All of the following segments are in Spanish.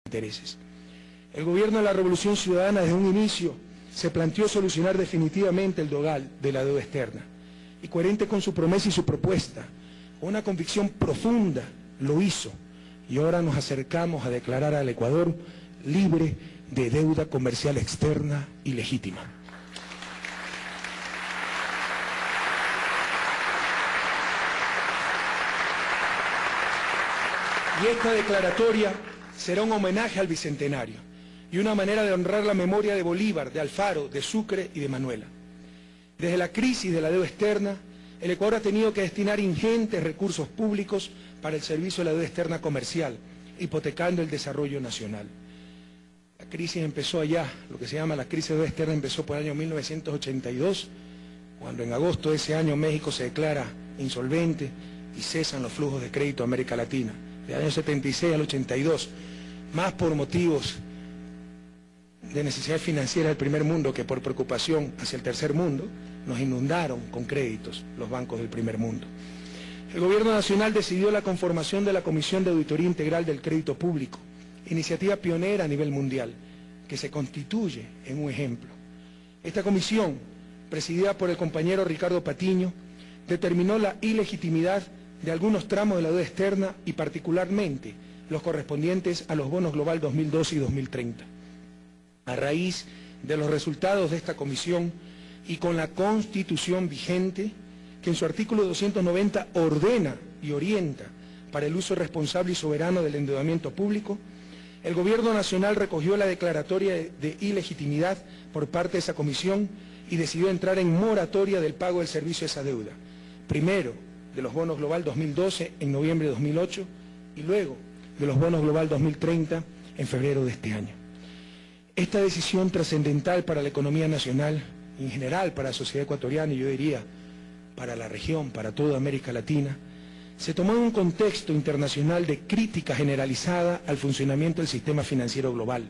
intereses. El gobierno de la Revolución Ciudadana desde un inicio se planteó solucionar definitivamente el dogal de la deuda externa y coherente con su promesa y su propuesta, con una convicción profunda, lo hizo y ahora nos acercamos a declarar al Ecuador libre de deuda comercial externa y legítima. Y esta declaratoria será un homenaje al Bicentenario y una manera de honrar la memoria de Bolívar, de Alfaro, de Sucre y de Manuela. Desde la crisis de la deuda externa, el Ecuador ha tenido que destinar ingentes recursos públicos para el servicio de la deuda externa comercial, hipotecando el desarrollo nacional. La crisis empezó allá, lo que se llama la crisis de deuda externa empezó por el año 1982, cuando en agosto de ese año México se declara insolvente y cesan los flujos de crédito a América Latina. Del año 76 al 82, más por motivos de necesidad financiera del primer mundo que por preocupación hacia el tercer mundo, nos inundaron con créditos los bancos del primer mundo. El gobierno nacional decidió la conformación de la Comisión de Auditoría Integral del Crédito Público, iniciativa pionera a nivel mundial, que se constituye en un ejemplo. Esta comisión, presidida por el compañero Ricardo Patiño, determinó la ilegitimidad de algunos tramos de la deuda externa y particularmente los correspondientes a los bonos Global 2012 y 2030. A raíz de los resultados de esta comisión y con la Constitución vigente, que en su artículo 290 ordena y orienta para el uso responsable y soberano del endeudamiento público, el Gobierno Nacional recogió la declaratoria de ilegitimidad por parte de esa comisión y decidió entrar en moratoria del pago del servicio de esa deuda. Primero, de los bonos Global 2012 en noviembre de 2008 y luego de los bonos Global 2030 en febrero de este año. Esta decisión trascendental para la economía nacional, en general para la sociedad ecuatoriana y yo diría para la región, para toda América Latina, se tomó en un contexto internacional de crítica generalizada al funcionamiento del sistema financiero global,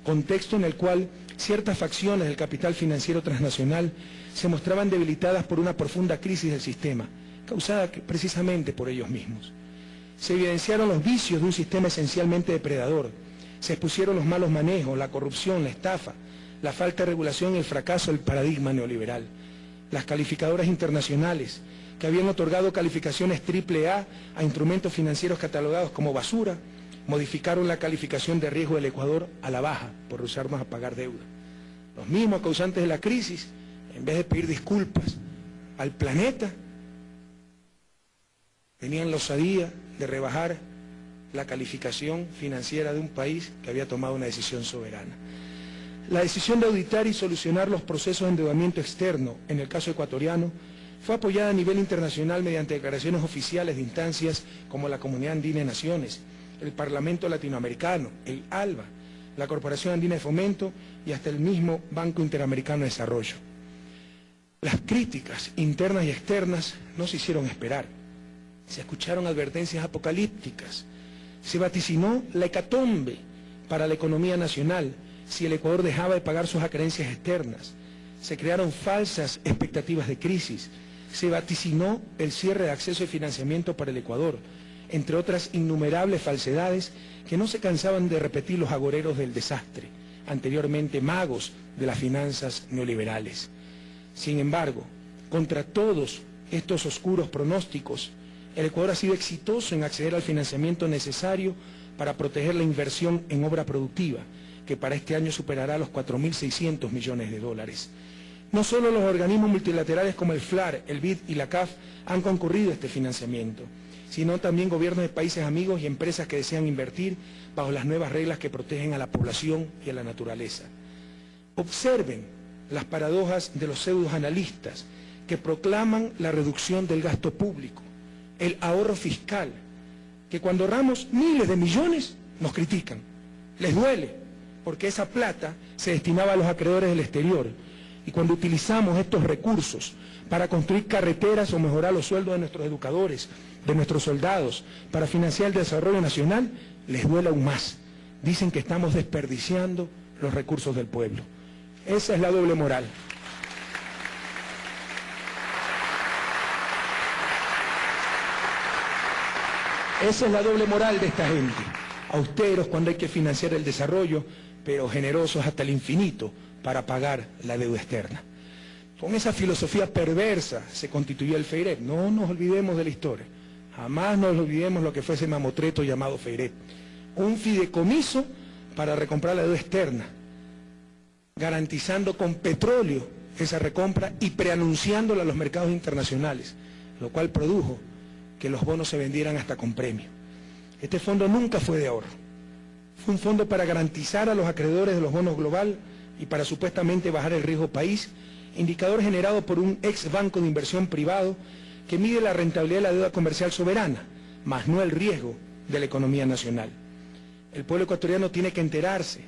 contexto en el cual ciertas facciones del capital financiero transnacional se mostraban debilitadas por una profunda crisis del sistema, causada precisamente por ellos mismos. Se evidenciaron los vicios de un sistema esencialmente depredador, se expusieron los malos manejos, la corrupción, la estafa, la falta de regulación y el fracaso del paradigma neoliberal. Las calificadoras internacionales, que habían otorgado calificaciones AAA a instrumentos financieros catalogados como basura, modificaron la calificación de riesgo del Ecuador a la baja por rehusarnos a pagar deuda. Los mismos causantes de la crisis, en vez de pedir disculpas al planeta, tenían la osadía de rebajar la calificación financiera de un país que había tomado una decisión soberana. La decisión de auditar y solucionar los procesos de endeudamiento externo, en el caso ecuatoriano, fue apoyada a nivel internacional mediante declaraciones oficiales de instancias como la Comunidad Andina de Naciones, el Parlamento Latinoamericano, el ALBA, la Corporación Andina de Fomento y hasta el mismo Banco Interamericano de Desarrollo. Las críticas internas y externas no se hicieron esperar. Se escucharon advertencias apocalípticas. Se vaticinó la hecatombe para la economía nacional si el Ecuador dejaba de pagar sus acreencias externas. Se crearon falsas expectativas de crisis. Se vaticinó el cierre de acceso de financiamiento para el Ecuador, entre otras innumerables falsedades que no se cansaban de repetir los agoreros del desastre, anteriormente magos de las finanzas neoliberales. Sin embargo, contra todos estos oscuros pronósticos, el Ecuador ha sido exitoso en acceder al financiamiento necesario para proteger la inversión en obra productiva, que para este año superará los 4.600 millones de dólares. No solo los organismos multilaterales como el FLAR, el BID y la CAF han concurrido a este financiamiento, sino también gobiernos de países amigos y empresas que desean invertir bajo las nuevas reglas que protegen a la población y a la naturaleza. Observen las paradojas de los pseudoanalistas que proclaman la reducción del gasto público, el ahorro fiscal, que cuando ahorramos miles de millones nos critican. Les duele, porque esa plata se destinaba a los acreedores del exterior. Y cuando utilizamos estos recursos para construir carreteras o mejorar los sueldos de nuestros educadores, de nuestros soldados, para financiar el desarrollo nacional, les duele aún más. Dicen que estamos desperdiciando los recursos del pueblo. Esa es la doble moral. Esa es la doble moral de esta gente. austeros cuando hay que financiar el desarrollo, pero generosos hasta el infinito para pagar la deuda externa. Con esa filosofía perversa se constituyó el FEIREP. No nos olvidemos de la historia. Jamás nos olvidemos lo que fue ese mamotreto llamado FEIREP. Un fideicomiso para recomprar la deuda externa, garantizando con petróleo esa recompra y preanunciándola a los mercados internacionales, lo cual produjo que los bonos se vendieran hasta con premio. Este fondo nunca fue de ahorro. Fue un fondo para garantizar a los acreedores de los bonos global y para supuestamente bajar el riesgo país, indicador generado por un ex banco de inversión privado que mide la rentabilidad de la deuda comercial soberana, más no el riesgo de la economía nacional. El pueblo ecuatoriano tiene que enterarse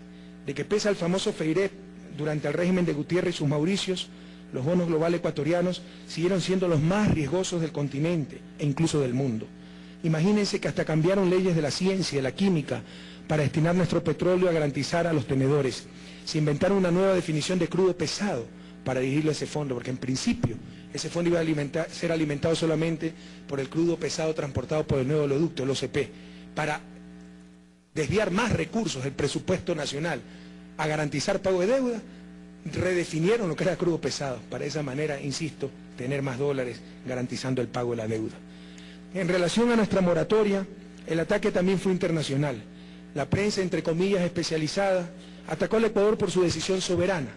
de que pese al famoso FEIREP, durante el régimen de Gutiérrez y sus Mauricios, los bonos globales ecuatorianos siguieron siendo los más riesgosos del continente e incluso del mundo. Imagínense que hasta cambiaron leyes de la ciencia y de la química para destinar nuestro petróleo a garantizar a los tenedores. Se inventaron una nueva definición de crudo pesado para dirigirlo a ese fondo, porque en principio ese fondo iba a ser alimentado solamente por el crudo pesado transportado por el nuevo oleoducto, el OCP, para desviar más recursos del presupuesto nacional a garantizar pago de deuda. Redefinieron lo que era crudo pesado, para de esa manera, insisto, tener más dólares garantizando el pago de la deuda. En relación a nuestra moratoria, el ataque también fue internacional. La prensa, entre comillas, especializada, atacó al Ecuador por su decisión soberana.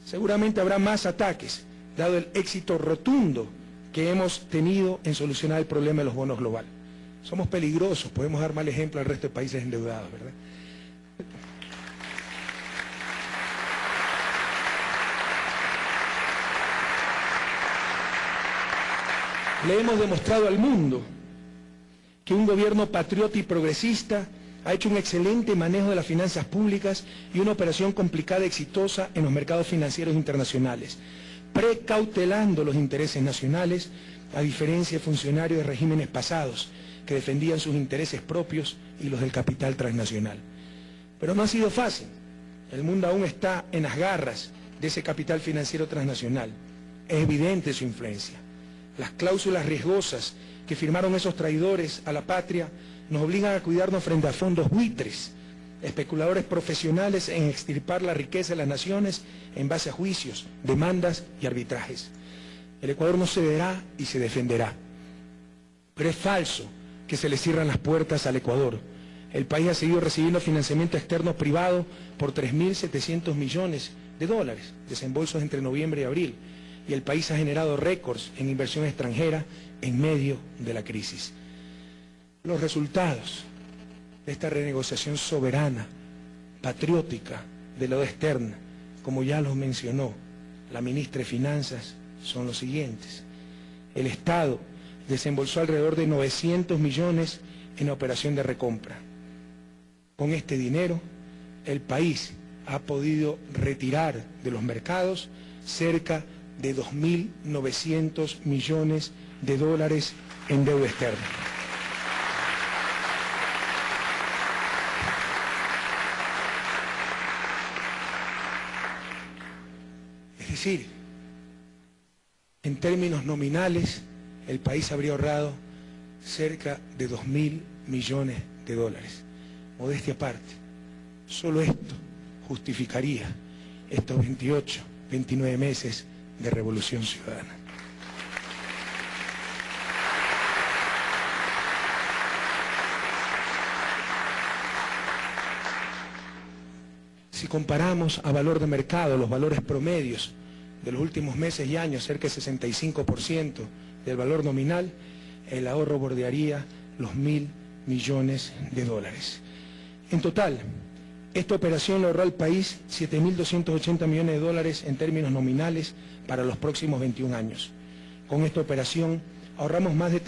Seguramente habrá más ataques, dado el éxito rotundo que hemos tenido en solucionar el problema de los bonos global. Somos peligrosos, podemos dar mal ejemplo al resto de países endeudados, ¿verdad? Le hemos demostrado al mundo que un gobierno patriota y progresista ha hecho un excelente manejo de las finanzas públicas y una operación complicada y exitosa en los mercados financieros internacionales, precautelando los intereses nacionales, a diferencia de funcionarios de regímenes pasados que defendían sus intereses propios y los del capital transnacional. Pero no ha sido fácil. El mundo aún está en las garras de ese capital financiero transnacional. Es evidente su influencia. Las cláusulas riesgosas que firmaron esos traidores a la patria nos obligan a cuidarnos frente a fondos buitres, especuladores profesionales en extirpar la riqueza de las naciones en base a juicios, demandas y arbitrajes. El Ecuador no cederá y se defenderá. Pero es falso que se le cierran las puertas al Ecuador. El país ha seguido recibiendo financiamiento externo privado por 3.700 millones de dólares, desembolsos entre noviembre y abril, y el país ha generado récords en inversión extranjera en medio de la crisis. Los resultados de esta renegociación soberana, patriótica de la deuda externa, como ya los mencionó la ministra de Finanzas, son los siguientes. El Estado desembolsó alrededor de 900 millones en la operación de recompra. Con este dinero, el país ha podido retirar de los mercados cerca de 2.900 millones de dólares en deuda externa. Es decir, en términos nominales, el país habría ahorrado cerca de 2.000 millones de dólares. Modestia aparte, solo esto justificaría estos 28, 29 meses de revolución ciudadana. Si comparamos a valor de mercado los valores promedios de los últimos meses y años, cerca de 65% del valor nominal, el ahorro bordearía los 1.000 millones de dólares. En total, esta operación le ahorró al país 7.280 millones de dólares en términos nominales para los próximos 21 años. Con esta operación ahorramos más de